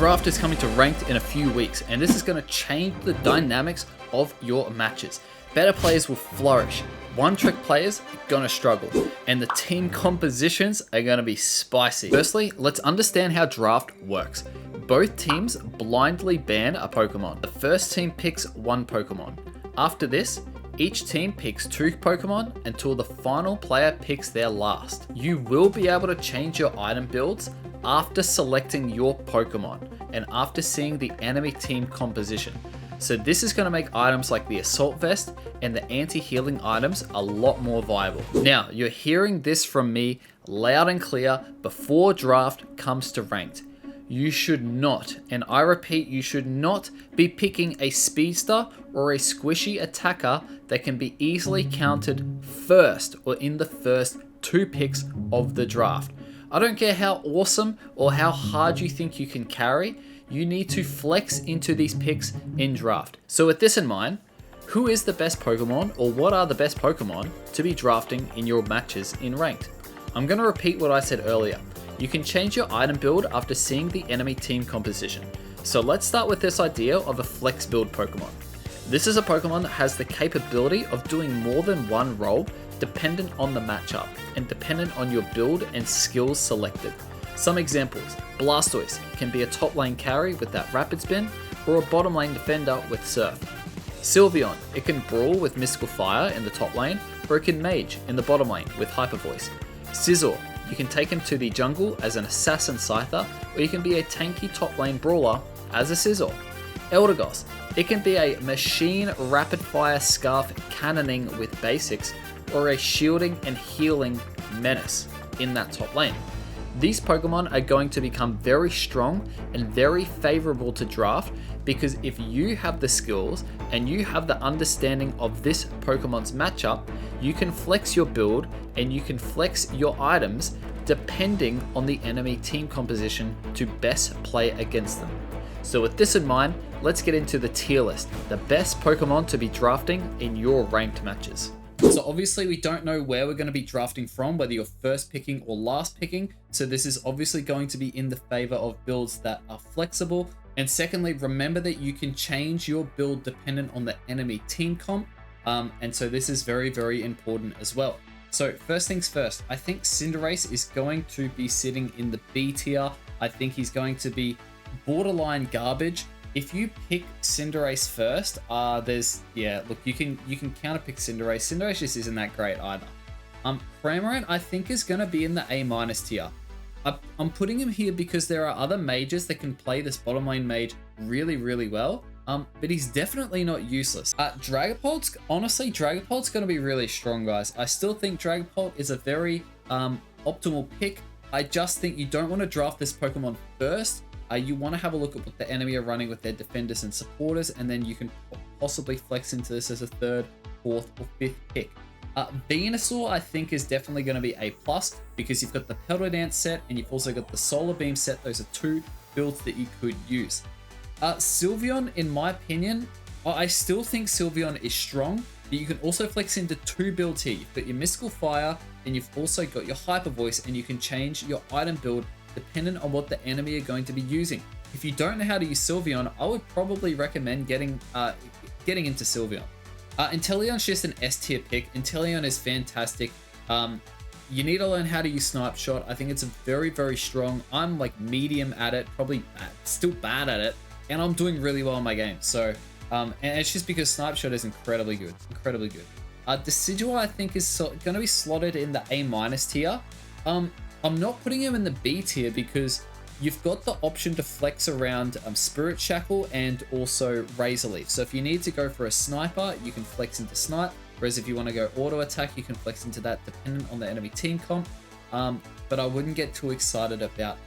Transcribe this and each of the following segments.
draft is coming to ranked in a few weeks, and this is going to change the dynamics of your matches. Better players will flourish, one-trick players are going to struggle, and the team compositions are going to be spicy. Firstly, let's understand how draft works. Both teams blindly ban a Pokemon. The first team picks one Pokemon. After this, each team picks two Pokemon until the final player picks their last. You will be able to change your item builds after selecting your Pokemon and after seeing the enemy team composition. So this is going to make items like the Assault Vest and the anti-healing items a lot more viable. Now, you're hearing this from me loud and clear before draft comes to ranked. You should not, and I repeat, you should not be picking a Speedster or a squishy attacker that can be easily countered first or in the first 2 picks of the draft. I don't care how awesome or how hard you think you can carry, you need to flex into these picks in draft. So with this in mind, who is the best Pokemon, or what are the best Pokemon to be drafting in your matches in ranked? I'm going to repeat what I said earlier. You can change your item build after seeing the enemy team composition. So let's start with this idea of a flex build Pokemon. This is a Pokemon that has the capability of doing more than one role dependent on the matchup and dependent on your build and skills selected. Some examples: Blastoise can be a top lane carry with that rapid spin, or a bottom lane defender with Surf. Sylveon, it can brawl with Mystical Fire in the top lane, or it can mage in the bottom lane with Hyper Voice. Scizor, you can take him to the jungle as an assassin scyther, or you can be a tanky top lane brawler as a Scizor. Eldegoss, it can be a machine rapid fire scarf cannoning with basics, or a shielding and healing menace in that top lane. These Pokemon are going to become very strong and very favorable to draft, because if you have the skills and you have the understanding of this Pokemon's matchup, you can flex your build and you can flex your items depending on the enemy team composition to best play against them. So with this in mind, let's get into the tier list, the best Pokemon to be drafting in your ranked matches. So obviously we don't know where we're going to be drafting from, whether you're first picking or last picking. So this is obviously going to be in the favor of builds that are flexible. And secondly, remember that you can change your build dependent on the enemy team comp. And so this is very, very important as well. So first things first, I think Cinderace is going to be sitting in the B tier. I think he's going to be borderline garbage. If you pick Cinderace first, look, you can counter pick Cinderace. Cinderace just isn't that great either. Cramorant, I think, is going to be in the A- tier. I'm putting him here because there are other mages that can play this bottom lane mage really, really well. But he's definitely not useless. Dragapult's going to be really strong, guys. I still think Dragapult is a very optimal pick. I just think you don't want to draft this Pokemon first. You want to have a look at what the enemy are running with their defenders and supporters, and then you can possibly flex into this as a 3rd, 4th, or 5th pick. Venusaur, I think, is definitely going to be A+, because you've got the Petal Dance set and you've also got the Solar Beam set. Those are 2 builds that you could use. Sylveon, in my opinion, I still think Sylveon is strong, but you can also flex into 2 builds here. You've got your Mystical Fire, and you've also got your Hyper Voice, and you can change your item build dependent on what the enemy are going to be using. If you don't know how to use Sylveon, I would probably recommend getting into Sylveon. Inteleon's just an S tier pick. Inteleon is fantastic. You need to learn how to use Snipe Shot. I think it's a very, very strong. I'm like medium at it, probably still bad at it, and I'm doing really well in my game. So, and it's just because Snipe Shot is incredibly good, incredibly good. Decidueye, I think, is going to be slotted in the A- tier. I'm not putting him in the B tier because you've got the option to flex around Spirit Shackle and also Razor Leaf. So if you need to go for a sniper, you can flex into Snipe. Whereas if you want to go auto attack, you can flex into that dependent on the enemy team comp. But I wouldn't get too excited about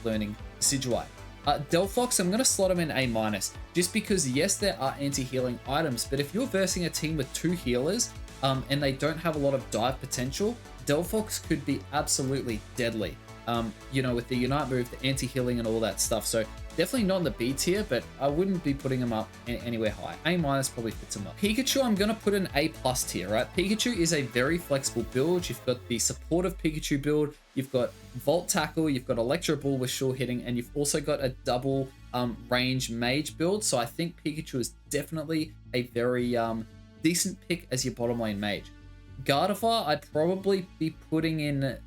learning Decidueye. Delphox, I'm going to slot him in A-, just because yes, there are anti-healing items, but if you're versing a team with 2 healers and they don't have a lot of dive potential, Delphox could be absolutely deadly. you know, with the Unite move, the anti-healing and all that stuff. So definitely not in the B tier, but I wouldn't be putting him up anywhere high. A- probably fits him up. Pikachu, I'm going to put an A+ tier, right? Pikachu is a very flexible build. You've got the supportive Pikachu build. You've got Volt Tackle. You've got Electro Ball with sure hitting. And you've also got a double range mage build. So I think Pikachu is definitely a very decent pick as your bottom lane mage. Gardevoir, I'd probably be putting in...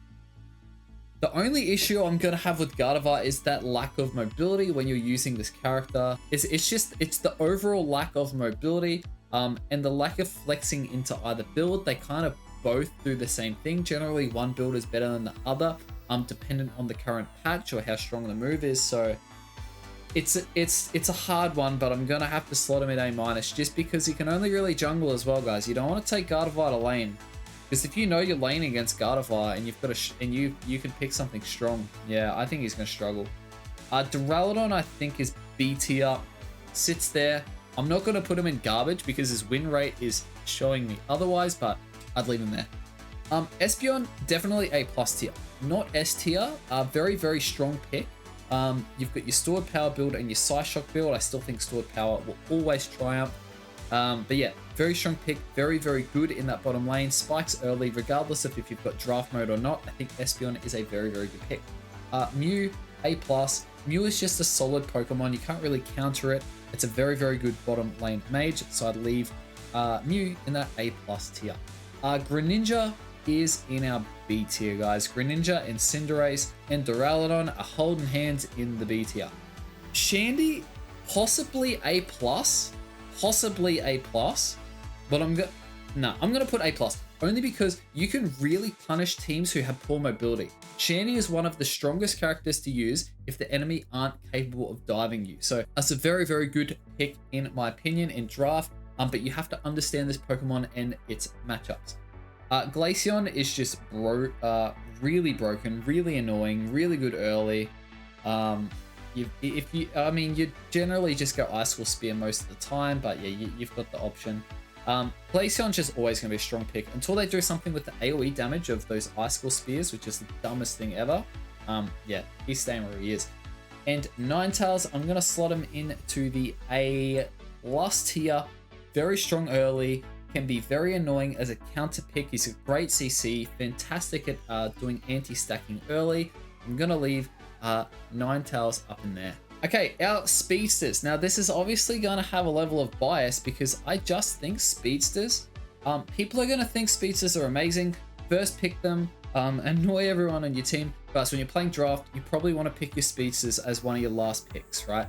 The only issue I'm going to have with Gardevoir is that lack of mobility when you're using this character. It's the overall lack of mobility and the lack of flexing into either build. They kind of both do the same thing. Generally, one build is better than the other, dependent on the current patch or how strong the move is. So it's a hard one, but I'm going to have to slot him in A- just because he can only really jungle as well, guys. You don't want to take Gardevoir to lane. Because if you know you're laning against Gardevoir and you've got you can pick something strong, yeah, I think he's gonna struggle. Duraludon, I think, is B tier, sits there. I'm not gonna put him in garbage because his win rate is showing me otherwise, but I'd leave him there. Espeon, definitely A+ tier, not S tier. Very very strong pick. You've got your stored power build and your Psyshock build. I still think stored power will always triumph. But yeah, very strong pick, very, very good in that bottom lane. Spikes early, regardless of if you've got draft mode or not. I think Espeon is a very, very good pick. Mew, A+. Mew is just a solid Pokemon. You can't really counter it. It's a very, very good bottom lane mage, so I'd leave Mew in that A+ tier. Greninja is in our B tier, guys. Greninja and Cinderace and Duraludon are holding hands in the B tier. Shandy, possibly A+. Possibly A+, but I'm gonna put A+, only because you can really punish teams who have poor mobility. Shandy is one of the strongest characters to use if the enemy aren't capable of diving you. So that's a very, very good pick in my opinion in draft, but you have to understand this Pokemon and its matchups. Glaceon is just really broken, really annoying, really good early. You generally just go Icicle Spear most of the time, but yeah, you've got the option. Glaceon's just always going to be a strong pick until they do something with the AoE damage of those Icicle Spears, which is the dumbest thing ever. Yeah, he's staying where he is. And Ninetales, I'm going to slot him into the A+ tier. Very strong early, can be very annoying as a counter pick. He's a great CC, fantastic at doing anti-stacking early. I'm going to leave Ninetales up in there. Okay, our Speedsters. Now, this is obviously going to have a level of bias because I just think Speedsters, people are going to think Speedsters are amazing. First pick them, annoy everyone on your team. But when you're playing draft, you probably want to pick your Speedsters as one of your last picks, right?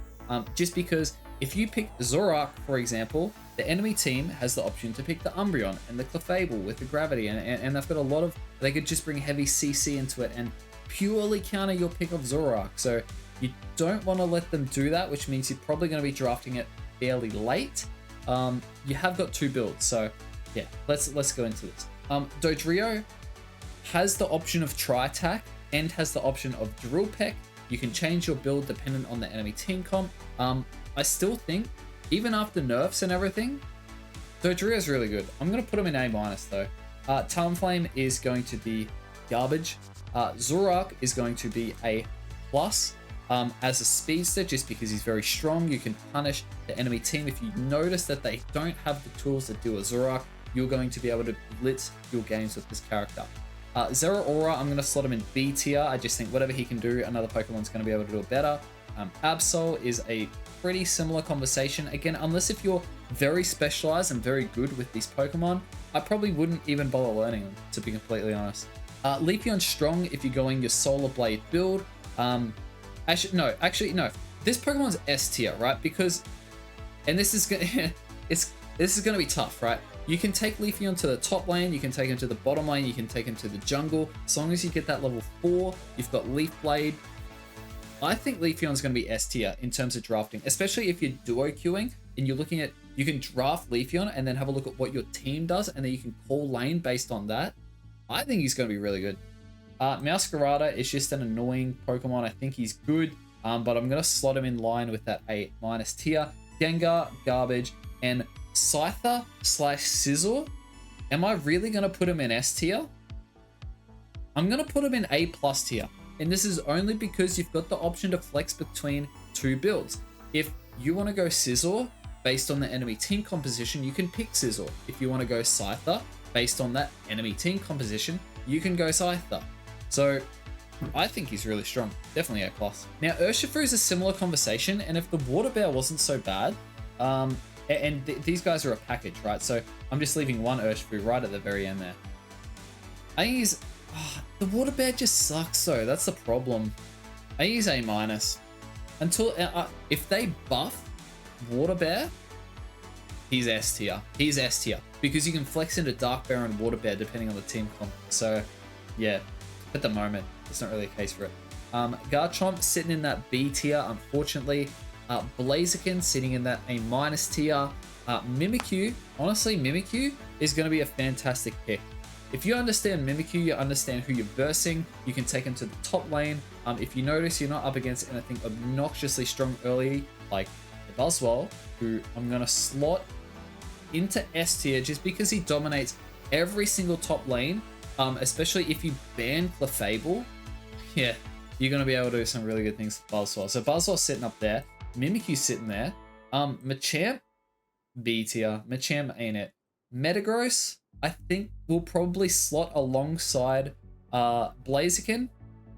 Just because if you pick Zoroark, for example, the enemy team has the option to pick the Umbreon and the Clefable with the Gravity, and they've got a lot of, they could just bring heavy CC into it and purely counter your pick of Zoroark. So you don't want to let them do that, which means you're probably going to be drafting it fairly late. You have got two builds, so yeah, let's go into this. Dodrio has the option of Tri-Attack and has the option of Drill Peck. You can change your build dependent on the enemy team comp. I still think, even after nerfs and everything, Dodrio is really good. I'm going to put him in A- though. Talonflame is going to be garbage. Zoroark is going to be A+ as a speedster, just because he's very strong. You can punish the enemy team. If you notice that they don't have the tools to do a Zoroark, you're going to be able to blitz your games with this character. Zeraora, I'm going to slot him in B tier. I just think whatever he can do, another Pokemon's going to be able to do it better. Absol is a pretty similar conversation. Again, unless if you're very specialized and very good with these Pokemon, I probably wouldn't even bother learning them, to be completely honest. Leafeon's strong if you're going your Solar Blade build. Actually no. This Pokemon's S tier, right? Because, and this is gonna, this is gonna be tough, right? You can take Leafeon to the top lane, you can take him to the bottom lane, you can take him to the jungle. As long as you get that level 4, you've got Leaf Blade. I think Leafeon's going to be S tier in terms of drafting, especially if you're duo queuing and you're looking at, you can draft Leafeon and then have a look at what your team does, and then you can call lane based on that. I think he's going to be really good. Meowscarada is just an annoying Pokemon. I think he's good, but I'm going to slot him in line with that A- tier. Gengar, garbage, and Scyther / Scizor. Am I really going to put him in S tier? I'm going to put him in A+ tier. And this is only because you've got the option to flex between two builds. If you want to go Scizor based on the enemy team composition, you can pick Scizor. If you want to go Scyther based on that enemy team composition, you can go Scyther. So I think he's really strong. Definitely A+. Now, Urshifu is a similar conversation, and if the Water Bear wasn't so bad, these guys are a package, right? So I'm just leaving one Urshifu right at the very end there. I think he's... the Water Bear just sucks though, that's the problem. I think he's A-. Until... if they buff Water Bear, he's S tier. He's S tier. Because you can flex into Dark Bear and Water Bear depending on the team comp. So, yeah. At the moment, it's not really a case for it. Garchomp sitting in that B tier, unfortunately. Blaziken sitting in that A- tier. Mimikyu, honestly, Mimikyu is going to be a fantastic pick. If you understand Mimikyu, you understand who you're versing, you can take him to the top lane. If you notice you're not up against anything obnoxiously strong early, like the Buzzwole, who I'm going to slot into S tier just because he dominates every single top lane. Especially if you ban Clefable, yeah, you're going to be able to do some really good things with Buzzwole. So Buzzwole's sitting up there, Mimikyu sitting there, Machamp, B tier, Machamp ain't it. Metagross, I think will probably slot alongside Blaziken.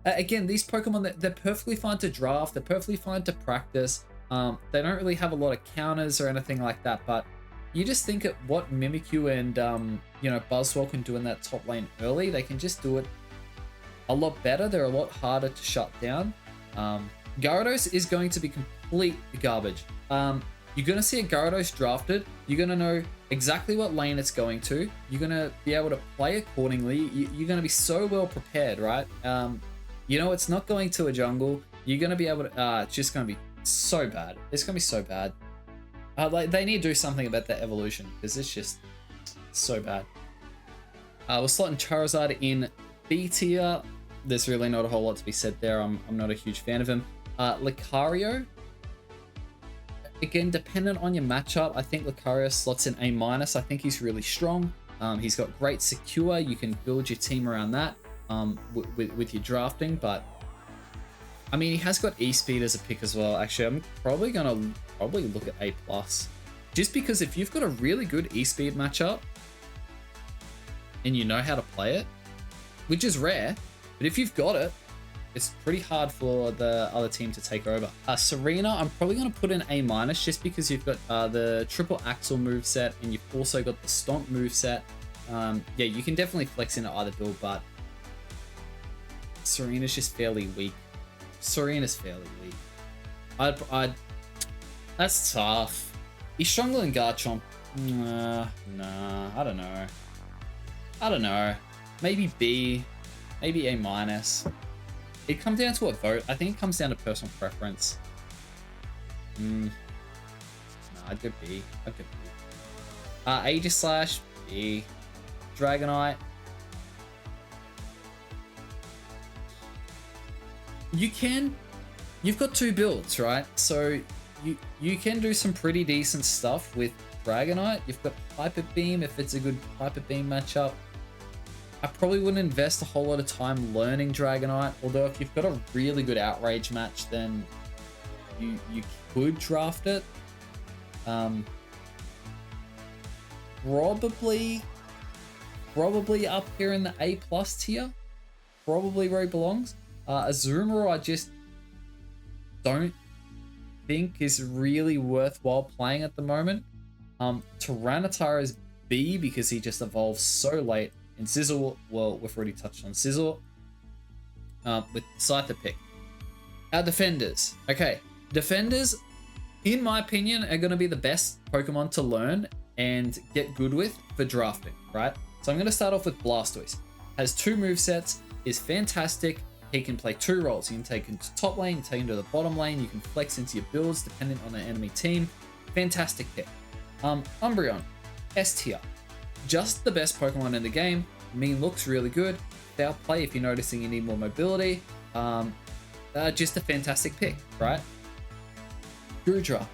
Again, these Pokemon, they're perfectly fine to draft, they're perfectly fine to practice. They don't really have a lot of counters or anything like that, but you just think at what Mimikyu and Buzzwole can do in that top lane early. They can just do it a lot better. They're a lot harder to shut down. Gyarados is going to be complete garbage. You're going to see a Gyarados drafted. You're going to know exactly what lane it's going to. You're going to be able to play accordingly. You're going to be so well prepared, right? It's not going to a jungle. You're going to be able to... it's just going to be so bad. It's going to be so bad. They need to do something about that evolution because it's just so bad. We're slotting Charizard in B tier. There's really not a whole lot to be said there. I'm not a huge fan of him. Lucario. Again, dependent on your matchup, I think Lucario slots in A-. I think he's really strong. He's got great secure. You can build your team around that with your drafting, but I mean, he has got E-Speed as a pick as well. Actually, I'm probably going to look at A+. Just because if you've got a really good E-Speed matchup and you know how to play it, which is rare, but if you've got it, it's pretty hard for the other team to take over. Serena, I'm probably going to put in A- just because you've got the triple axle moveset and you've also got the stomp moveset. Yeah, you can definitely flex into either build, but Serena's just fairly weak. Serena's fairly weak. That's tough. He's stronger than Garchomp. Nah, I don't know. Maybe B, maybe A-. It comes down to a vote. I think it comes down to personal preference. Nah, I'd go B. Aegislash, B. Dragonite. You've got two builds, right? So you can do some pretty decent stuff with Dragonite. You've got Hyper Beam if it's a good Hyper Beam matchup. I probably wouldn't invest a whole lot of time learning Dragonite, although if you've got a really good Outrage match, then you could draft it. Probably up here in the A+ tier. Probably where he belongs. Azumarill, I just don't think is really worthwhile playing at the moment. Tyranitar is B because he just evolves so late. And Scizor, well, we've already touched on Scizor. With Scyther pick. Our defenders. Okay, defenders, in my opinion, are going to be the best Pokemon to learn and get good with for drafting, right? So I'm going to start off with Blastoise. Has two movesets, is fantastic. He can play two roles. You can take him to top lane, take him to the bottom lane. You can flex into your builds depending on the enemy team. Fantastic pick. Umbreon, S tier. Just the best Pokemon in the game. Looks really good. Foul play if you're noticing you need more mobility. Just a fantastic pick, right? Goodra,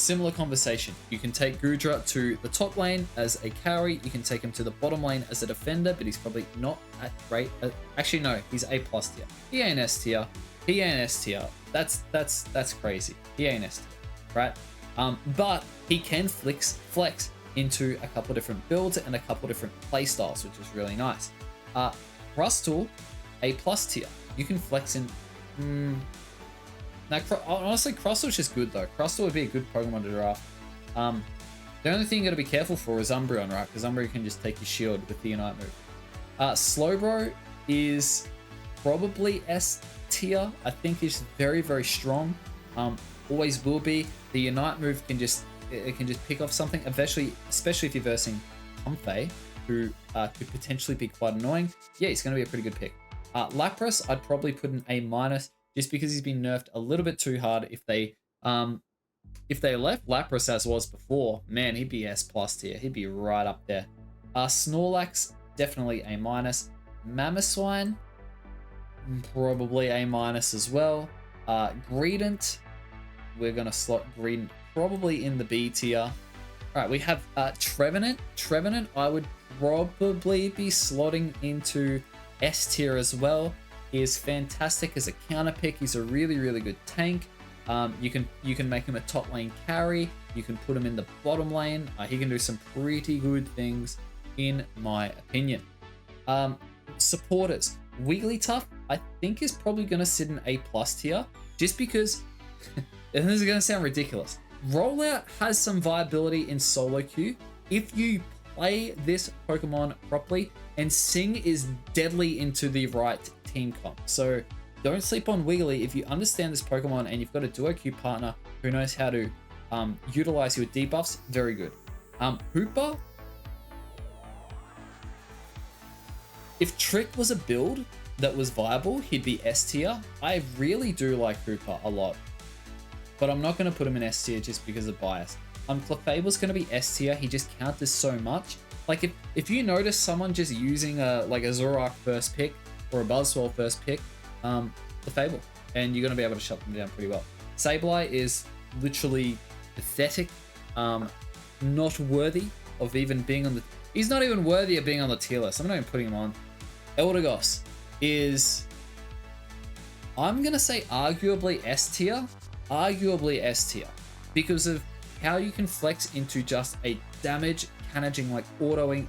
similar conversation. You can take Gudra to the top lane as a carry. You can take him to the bottom lane as a defender, but he's probably not at great. Actually, no, he's A+ tier. He ain't S tier. He ain't S tier. That's crazy. He ain't S tier, right? But he can flex into a couple of different builds and a couple of different play styles, which is really nice. Crustle, A+ tier. You can flex in. Now, honestly, Crustle's just good though. Crustle would be a good Pokemon to draft. The only thing you got to be careful for is Umbreon, right? Because Umbreon can just take your shield with the Unite move. Slowbro is probably S tier. I think he's very, very strong. Always will be. The Unite move can just pick off something, especially if you're versing Comfey, who could potentially be quite annoying. Yeah, he's going to be a pretty good pick. Lapras, I'd probably put an A-, just because he's been nerfed a little bit too hard. If they left Lapras as was before, man, he'd be S+ tier. He'd be right up there. Snorlax, definitely A-. Mamoswine, probably A- as well. Greedent, we're gonna slot Greedent probably in the B tier. All right, we have Trevenant. Trevenant, I would probably be slotting into S tier as well. He is fantastic as a counter pick. He's a really, really good tank. You can make him a top lane carry. You can put him in the bottom lane. He can do some pretty good things, in my opinion. Supporters. Wigglytuff, I think, is probably going to sit in A+ tier, just because, and this is going to sound ridiculous, Rollout has some viability in solo queue if you play this Pokemon properly, and Sing is deadly into the right team comp. So don't sleep on Wiggly. If you understand this Pokemon and you've got a duo queue partner who knows how to utilize your debuffs, very good. Hooper, if Trick was a build that was viable, he'd be S tier. I really do like Hooper a lot, but I'm not going to put him in S tier just because of bias. Clefable's going to be S tier. He just counters so much. Like if you notice someone just using a Zoroark first pick or a Buzzwole first pick, Clefable, and you're going to be able to shut them down pretty well. Sableye is literally pathetic. Not worthy of even being on the... He's not even worthy of being on the tier list. I'm not even putting him on. Eldegoss is... I'm going to say arguably S tier. Arguably S tier. Because of how you can flex into just a damage canaging, like autoing,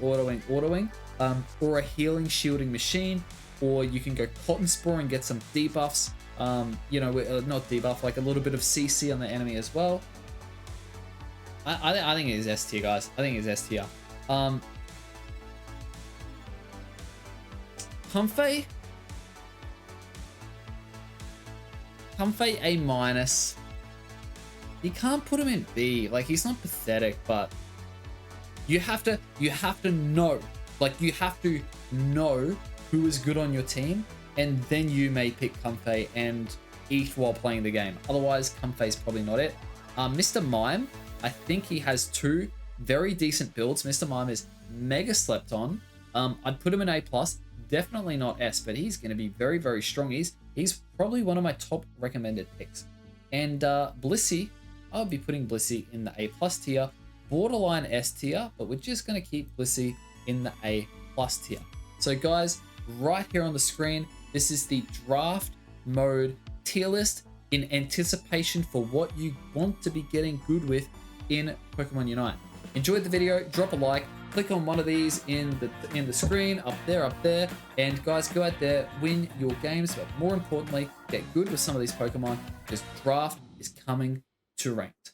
or a healing shielding machine, or you can go Cotton Spore and get some debuffs, not debuff, like a little bit of CC on the enemy as well. I think it is S tier, guys. I think it's S tier. Comfey A-. You can't put him in B. Like, he's not pathetic, but you have to know. Like, you have to know who is good on your team, and then you may pick Comfey and eat while playing the game. Otherwise, Comfey's probably not it. Mr. Mime, I think he has two very decent builds. Mr. Mime is mega slept on. I'd put him in A+, definitely not S, but he's going to be very, very strong. He's probably one of my top recommended picks. And Blissey, I'll be putting Blissey in the A+ tier, borderline S tier, but we're just going to keep Blissey in the A+ tier. So guys, right here on the screen, this is the draft mode tier list in anticipation for what you want to be getting good with in Pokemon Unite. Enjoyed the video, drop a like, click on one of these in the screen, up there, and guys, go out there, win your games, but more importantly, get good with some of these Pokemon, because draft is coming to ranked.